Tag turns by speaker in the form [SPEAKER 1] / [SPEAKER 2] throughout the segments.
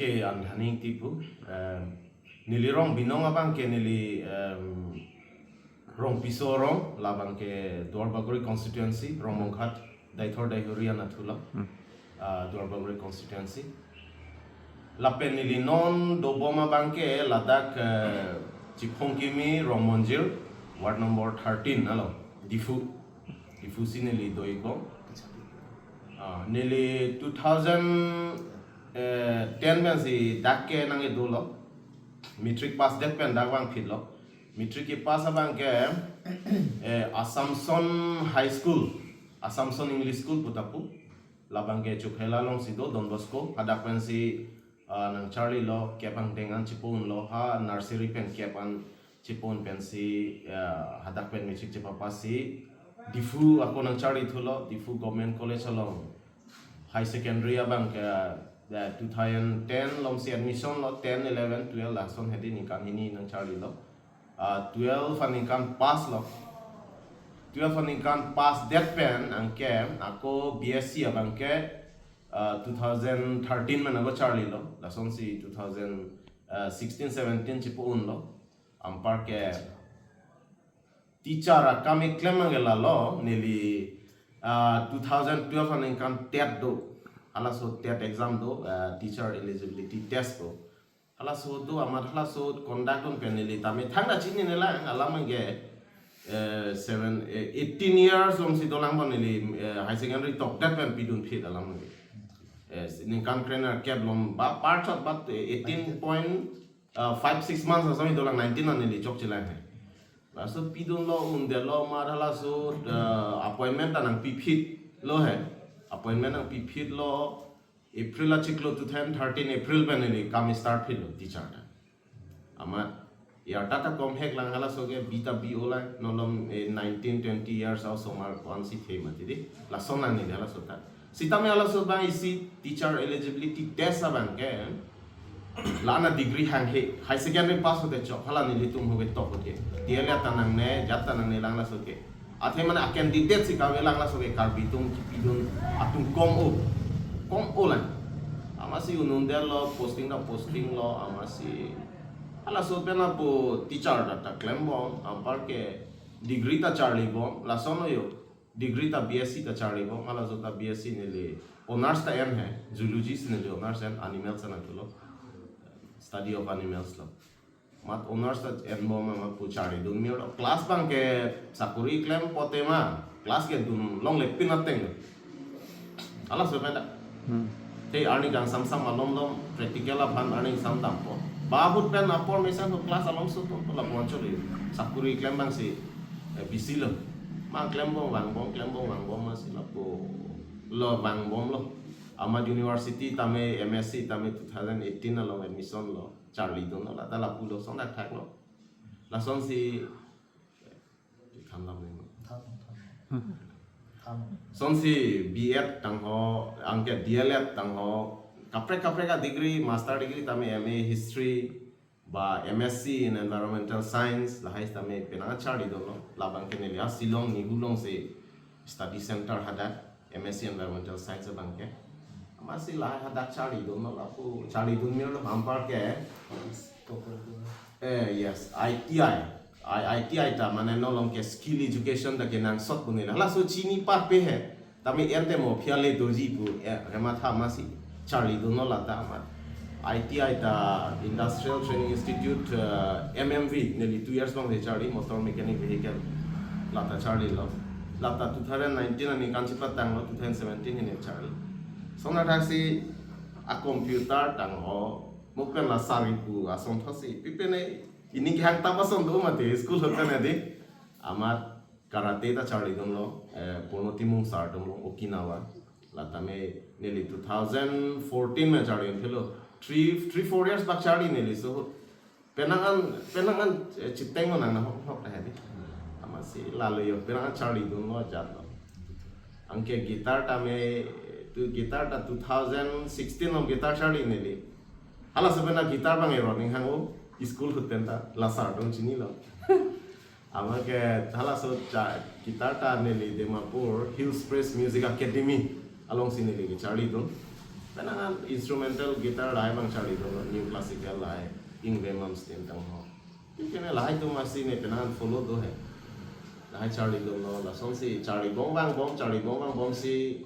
[SPEAKER 1] ke Andhani tipu nili rong binong abang ke nili rong piso rong labang ke Duarbaguri constituency rong mongkhat daithor daihurian athula Duarbaguri constituency lapen nili non doboma bangke ladak Chiphongkimi rong monjir ward number 13 alo difu sinili doigo nili 2010 men si dakke nangi dolo metric pass det pen dagwang phitlo metric ki pass abang ke Assumption High School Assumption English School putapu labang ke chukhela long si do Don Bosco hadak pen si nang Charlie lo kepang dengan cipun lo ha nursery pen kepan cipun pen si hadak pen metric cipapa si difu ako nang Charlie thulo difu government college along high secondary abang ke 2010 lom si admission lo 10 11 12 lason hedi nikan hini nang Charlie lo 12 fanikan pass lo 12 fanikan pass that pen angke ako BSc abang ke 2013 man ako Charlie lo lason si 2016 17 chipun lo ampar ke teacher kami claim angela lo nili 2012 fanikan TET do hala so TET exam do teacher eligibility test do hala so do amar hala so conduct on peneli tame thangna chini nela alamange 18 years long si dolang boneli high secondary top that pen pidun phit alamange in kan trainer cap lom ba part of but 18.56 months or something dolang 19 oneli chok chilang hai laso pidun lo undelo mar hala so appointment anang pipit lo hai appointment ang pipit lo April achiklo 2013 April peneli kami start philo teacher ta ama yarta ta kom hek lang hala soge bita bi ola nolom 19 20 years au somar konsi thema tidi la sona ni hala sota sitame hala so bang isi teacher eligibility test abang ke lana degree hang he high secondary pass hote chok hala ni litum hoge top hote tiela tanang ne jata nang ne lang la soge athe mana candidate si kawe lang la soge karbitung kipidun atung kom o lang amasi unundel lo posting lo amasi ala so pena po teacher data claim bom ampar ke degree ta charlie bom la sono yo degree ta BSc ta charlie bom ala so ta BSc nele honors ta em hai zoology nele honors and animals na tulo study of animals lo mat honors ta em bom ma pu charlie dun mi class bang ke sakuri claim potema class ke dun long le pinateng ala so pena hey arni gang sam alom practical aphan arni sam tampo babut pen apor mesan ho class alom so to la poncho le sakuri claim bang si bisil ma claim bong wang bong ma si la po lo wang bong lo Ahmad University tame MSc tame 2018 along admission lo Charlie don la ta la pulo son da thak lo la son si tham lam le son si BF tang ho angke DLF tang ho kapre ka degree master degree tame MA history ba MSc in environmental science la hais tame penang Charlie don lo la bang ke ne lia Silong ni hulong se study center hada MSc environmental science bang ke masih lah hada Charlie don lo la pu Charlie don mi lo ampar ke yes ITI ta mana nolong ke skill education da ke nang sot bunila hala so chini pa pe he tami ente mo phiale doji pu rema tha masi Charlie don la ta ma ITI ta Industrial Training Institute MMV nearly 2 years long de Charlie motor mechanic vehicle la ta Charlie lo la ta 2019 ani kan chipa tang lo 2017 ni Charlie sona taxi a computer tang ho mukpen la sari pu ason thosi pipene ini ki hang tapason do mate school hotan ade amar karate ta Charlie don lo ponotimung sar don lo Okinawa latame nearly 2014 में Charlie philo 3-4 years back Charlie nearly so penangan chiteng nang na hok ta hedi amasi lalo yo penangan Charlie don lo jat lo angke guitar ta me tu guitar ta 2016 of guitar Charlie nearly hala sabena guitar bang running hango school hoten ta la sar don chini lo amake hala so guitar ta nearly Dimapur Hills Press Music Academy along sinili Charlie don Penangan instrumental gitar lai bang cari do new classical lai Ingveman stem tang ho. Kene lai tu masih ne penangan follow do hai. Lai cari do no la son si cari bong bang si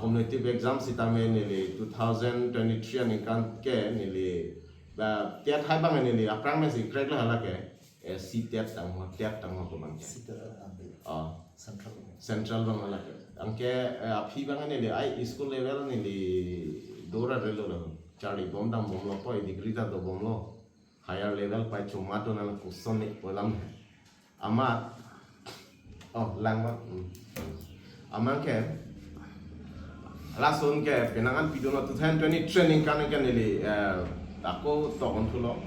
[SPEAKER 1] cumulative exam si tame nili 2023 ani kan ke nili ba tiat hai bang nili aprang me si crack la hala ke si tiat tang ho ko bang ke. Central bang hala ke. Angke api bang nili ai school level nili dora relo lo cari bom dam bom lo poi degree ta do bom lo higher level pai cuma to nala kuson ni polam amat langwa amang ke lasun ke penangan pidono 2020 training kan nili ako to on tulo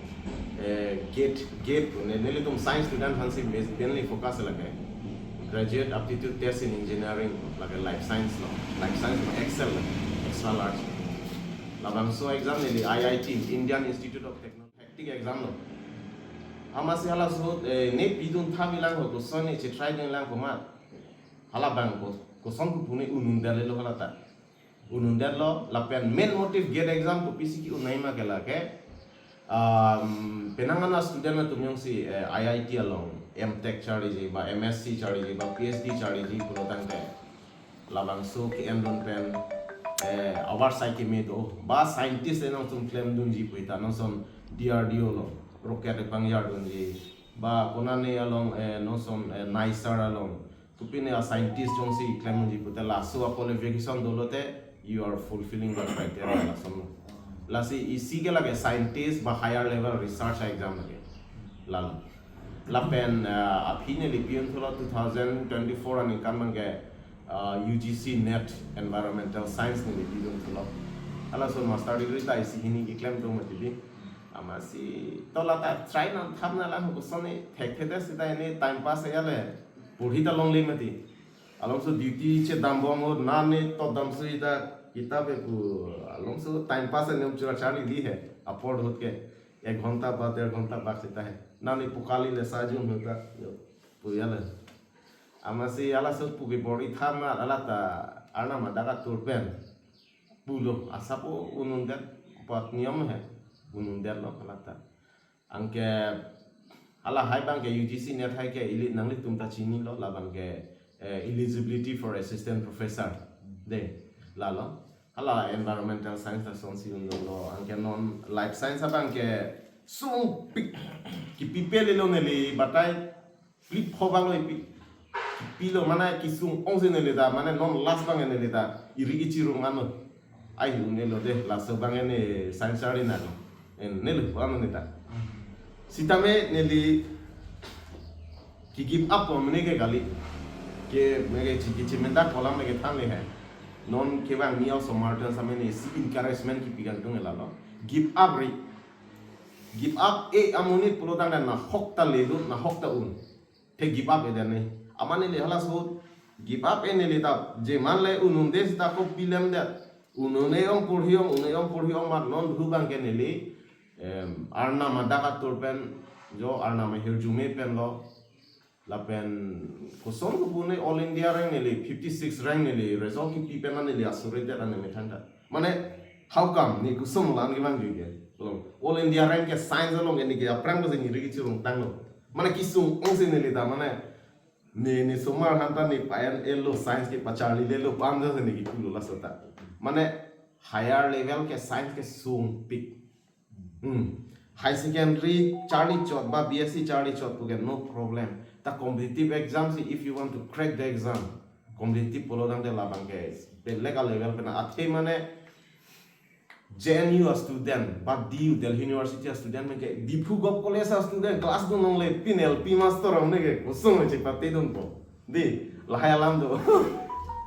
[SPEAKER 1] gate nili tum science student hansi mainly focus lage graduate aptitude test in engineering like life science excel extra large Abangphu exam nili IIT Indian Institute of Technology hectic exam lo amasi hala so ne pidun thabilang ho kuson ni try din lang kumat hala bang ko kuson ku pune unundale lo hala ta unundal lo lapen main motive get exam ko PCQ unai ma kala ke penangana student na tumyong si IIT along MTech chari ji ba MSc chari ji ba PhD chari ji pulo tangte Abangphu ki endon pen our psyche me do ba scientist enong tum claim dun ji puita no son DRDO lo rocket pangyar dun ji ba konane along no son nicer along tupine a scientist jong si claim ji puita la so qualification dolote you are fulfilling the criteria la son la si isi ke lage scientist ba higher level research exam lage la la pen apine lipion thola 2024 ani kan mange UGC net environmental science ni bidung tulo ala so master degree ta isi hini ki claim to mati amasi tola ta try na thamna la ko sone thektheda sida ne time pass yale purhi ta long le mati along so duty che dambom ho na ne to dam so ida kitabe ku along so time pass ne chura chali di hai upload hot ke 1 घंटा बाद 1.5 घंटा बाद सीता है ना नहीं पुकाली ले साजून होता पुयाले amasi ala so pugi body thama ala ta arna madaga turpen pulo asapo unundat pat niyam hai unundat lo ala ta angke ala hai bang ke UGC net hai ke ili nangli tumta chini lo la bang ke eligibility for assistant professor de la lo ala environmental science la son si undo lo angke non life science abang ke sung pik ki pipele lo neli batai flip hobalo ipik pilo mana kisung ongse ne leda mana non last bang ne leda irigi chiru ngano ai hu ne lo de last bang ne sansari na en ne lo ano ne ta sitame ne li ki give up on ne ke gali ke mege chiki chimenda kolam ne ke tan le hai non ke bang niao so martin samene si encouragement ki pigan tung la lo give up e amuni pulodan na hokta ledu na hokta un te give up edane amane le hala so give up ene le ta je man le unun des ta ko pilem da unone ong purhiom mar non dhubang ke ne le arna madaka turpen jo arna ma hirjume pen lo la pen ko son ko bune all india rank ne le 56 rank ne le result ki pipen ne le asure da ne metanda mane how come ni kusum lang gi bang ge all india rank ke science along ne ge aprang ko ni rigi chirung tang lo mane kisung ong se ne le ta mane ni somar hanta ni payan elo science ke pachali le lo pam ja ne ki kulo la sota mane higher level ke science ke sung pik high secondary charlie chot ba bsc charlie chot to get no problem ta competitive exams if you want to crack the exam competitive polodan de labang ke legal level pe na athe mane JNU student but DU Delhi University student me ke Diphu Gop College student class do nong le pinel pi master ong ne ke kusung che pate don po di lahayalam do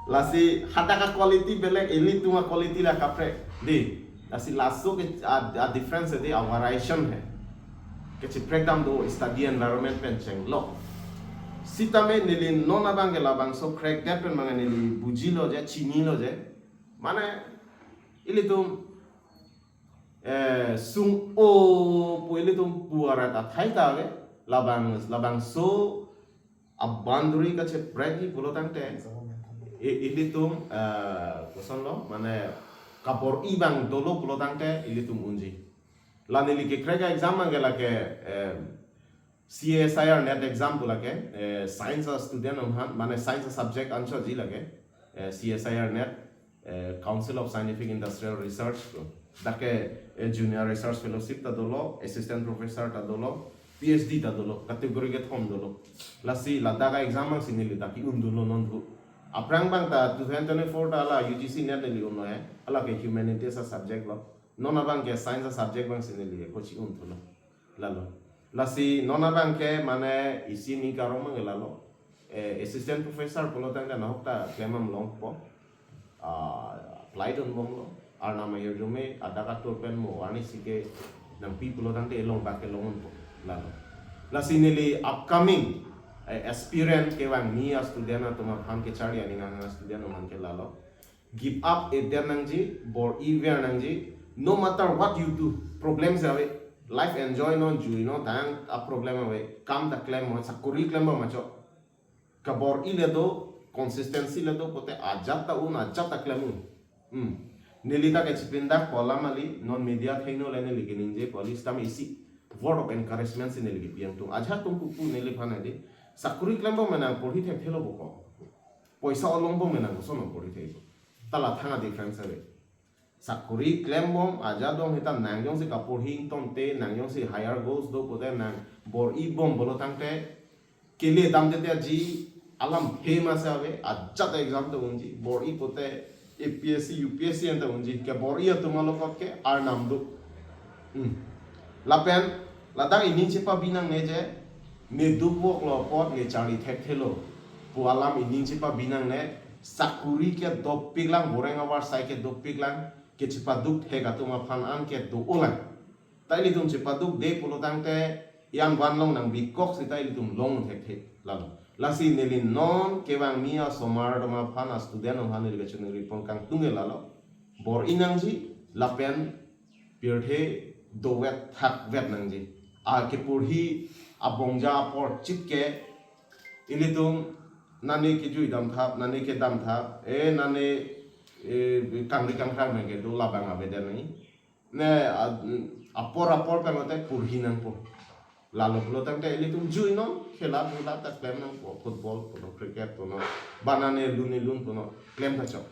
[SPEAKER 1] lasi hadaka quality belek elite tuma quality la kapre di lasi lasso ke a difference de a variation hai ke che breakdown do study environment pen cheng lo sitame nili non abang la bang so crack that pen mangani li buji lo je chini lo je mane ili tum sung o puili tum puara ta thai ta ge labang so abanduri ka che bragi pulo tang te ili tum koson lo mane kapor ibang dolo pulo tangte ilitum unji la nili ke krega exam angela ke CSIR net exam pula ke science student han mane science subject answer ji lage CSIR net Council of Scientific Industrial Research dake junior research fellowship ta dolo assistant professor ta dolo PhD ta dolo category ke thom dolo lasi ladaga exam ang sinili daki undulo nondu aprang bang ta 2024 ta la UGC net nili unno ala ke humanities subject lo nona bang ke science subject bang sinili ko chi untulo lalo lasi nona bang ke mane isi ni karo mang lalo assistant professor polo tang na hokta kemam long po applied on bonglo arna mayor jume adaka topen mo ani sike nang people tang te long back long po lalo lasi nili upcoming aspirant ke wang ni student to ma ham ke chari ani nga student man ke lalo give up e der nangji bor even nangji no matter what you do problems ave life enjoy non ju no tang a problem ave kam da claim mo sakuri claim mo macho kabor ile do consistency le do pote ajata claim nilita ke chipinda kola mali non media thaino lene ligininje police tam isi word of encouragement sin ligi piang tu aja tum ku nili phana de sakuri claim bo mena pori thek thelo boko poisa olong bo mena so no pori thek tala thanga difference ave sakuri claim bom aja dong hita nangyong si kapur hing tom te nangyong si higher goals do pote nang bor I bom bolo tangte kele dam te ji alam famous ave aja ta exam to unji bor I pote APSC UPSC anta unji ke bor I to malokot ke ar nam do lapen ladang ini cepa binang neje ne dubok lo pot ne chari thek thelo pu alam ini cepa binang ne sakuri ke dopik lang boreng awar sai ke dopik lang ke cepa duk thega tuma phan an ke do olang tai li tum cepa duk de pulo tang te yang wan long nang bikok si tai li tum long thek thek lalo lasi neli non ke wang mia somar doma phan student on han ri chune ri pon kang tunge lalo bor inang ji lapen pirthe do wet thak wet nang ji a ke purhi abongja por chitke ilitum nani ke jui dam thap nani ke dam thap nani kangri kang khang me ke do labang ave den ni ne apor ka note purhi nang po lalo lo tang te ilitum jui no khela bula ta klem nang po football po cricket po no banane lun po no klem ta chok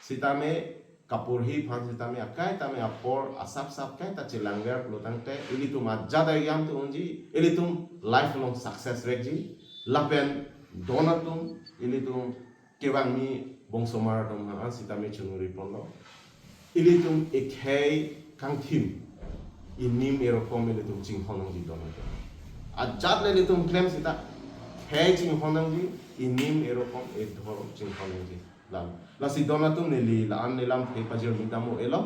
[SPEAKER 1] sitame kapurhi phan sitame akai tame apor asap kai ta chilangger lo tang te ilitum ajada yam tu unji ilitum lifelong success regji lapen donatum ilitum kewang mi bongsomar dom ha sitame chunuri pondo ilitum ekhei kang thim inim erokom ilitum jinghonong ji donatum ajad le ilitum claim sita hei jinghonong ji inim erokom edhor jinghonong ji la si donatum neli la an nelam pe pajir bintamo elo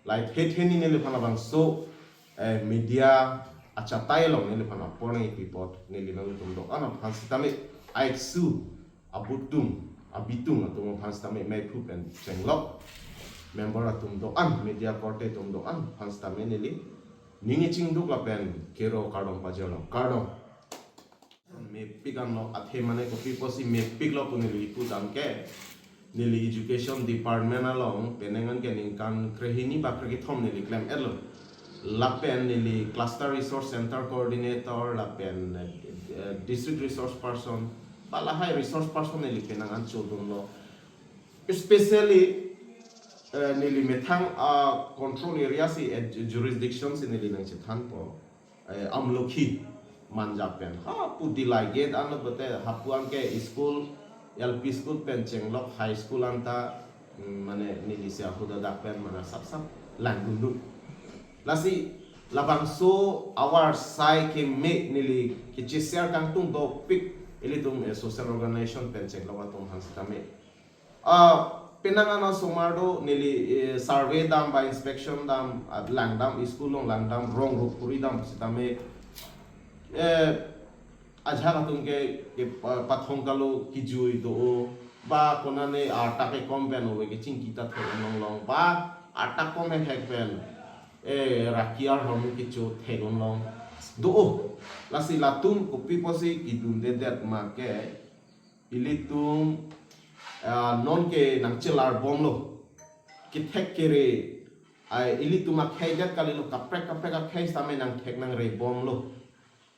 [SPEAKER 1] lai theni neli phana bang so media acha tailong neli phana porne pipot neli nang tum do ana phan sitame AIKSU abitung atum phan sitame mai phu pen chenglok member atum do an media korte tum do an phan sitame neli ningi chingduk la pen kero kardom pajalo kardom me pikan lo athe mane ko piposi me piklo puneli pu jamke nili education department along penengan ke ningkan krehini bakregi thom nili claim elo lapen nili cluster resource center coordinator lapen district resource person balahai resource person nili penangan chodun lo especially nili methang control area si jurisdiction si nili nang chethan po amlokhi manjapen ha pudilai gate an bote hapuan ke school LP school pen chenglok high school anta mane nili sia huda dakpen mana sap langundu lasi labang so our sai ke me nili ke chesiar kang tung do pik ili tung social organization pen chenglok atung hansitame penangana somardo nili survey dam by inspection dam langdam school long langdam rong rup puri dam sitame aja katung ke pathong kalu kijui do ba konane ata ke komben owe ke chingkita thong long ba ata kom hek pen rakiar homu kichu thegong long do lasi latum kopi posi kidum de det ma ke ilitum non ke nang chelar bom lo kitek kere ai ili tu mak khai dat kali lo kaprek khai same nang thek nang re bom lo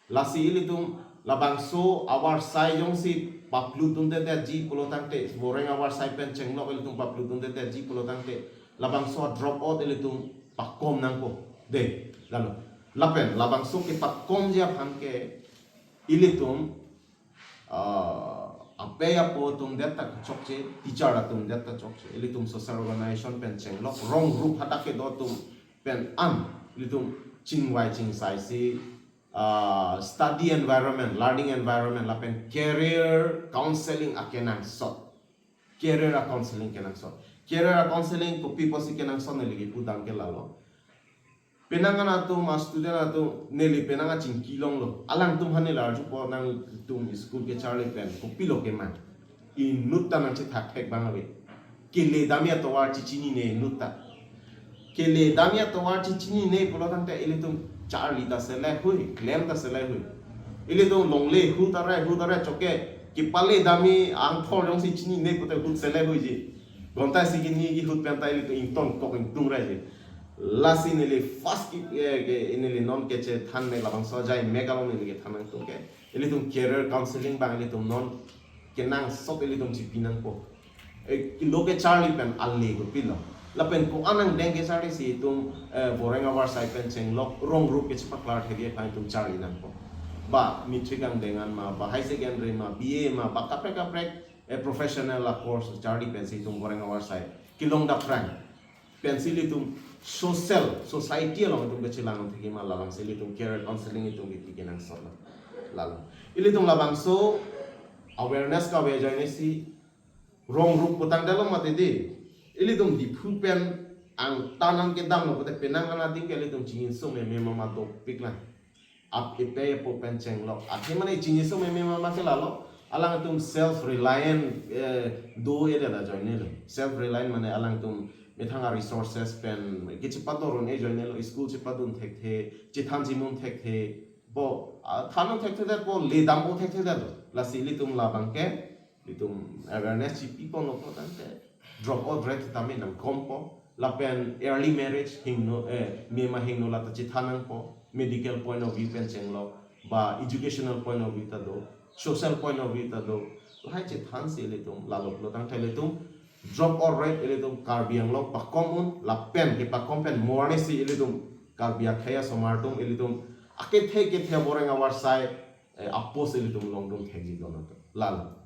[SPEAKER 1] lasi ili tum labang so awar sai jong si paplu tunde te ji polotang te boreng awar sai pen cheng lo ili tum paplu tunde te ji polotang te labang so drop out ili tum pakom nang ko de lalu lapen labang so ki pakom ja phan ke ili tum ape ya po tum data chokche teacher la tum data chokche ili tum social organization pen cheng lo wrong group hata ke do tum pen ili tum ching wai ching sai si study environment learning environment la pen career counseling akenang so career counseling kenang so career counseling ko people si kenang so neli pudang ke lalo penangan atum mas student atum neli penanga ching kilong lo alang tum hani larju po nang tum school ke charlie pen ko pilo ke man in nutta nang che thak thek bangabe kele damia to war chichini ne nutta kele damia to war chichini ne polotang te ile tum charlie ta sele hui claim ta sele hui ile tum longle hu tare choke ki pale dami ang thor jong si chini ne ko te hu sele hui ji gonta si ki ni ki hu pen ta ile to in ton ko in tung ra ji lasi nili fast nili non keche than me labang so jai megalong nili ke thanang tung ke ili tum career counseling bang ili tum non kenang sok ili tum chipinang po loke charlie pen alli ko pilo lapen ko anang deng ke charlie si tum boreng awar sai pen cheng lok rong group ke chpaklar thedi pai tum charlie nang po ba mitrigang dengan ma ba high secondary ma ba ma ba kaprek professional la course charlie pen si tum boreng awar sai kilong da frank pensili tum social society along tum kechilang thiki ma lalang sili tum career counseling itum ki kenang so lalang ili tum labang so awareness ka we join si wrong group putang dalam mate di ili tum di pen ang tanang ke dam no pute penang ana ding ke ili tum chingin so me mama to pikla ap ipe po pen cheng lo ati mane chingin so me mama ke lalo alang tum self reliant do ere da join lo self reliant mane alang tum methanga resources pen kichi padoron e join lo school chi padun thek the chi tham ji mun thek the bo thanon thek the bo le dam bo thek the la sili tum la bangke litum awareness chi people no potante drop out rate tamen nam kompo la pen early marriage hingno me ma hingno la ta chi thanang po medical point of view pen chenglo ba educational point of view ta do social point of view ta do lai chi than si litum la lo tang thai litum drop out rate ilitum karbiang lo pakomun la pen ke pakom pen morne si ilitum karbia khaya somartum ilitum ake the ke the boreng awar sai appos ilitum longdum thegi dono lal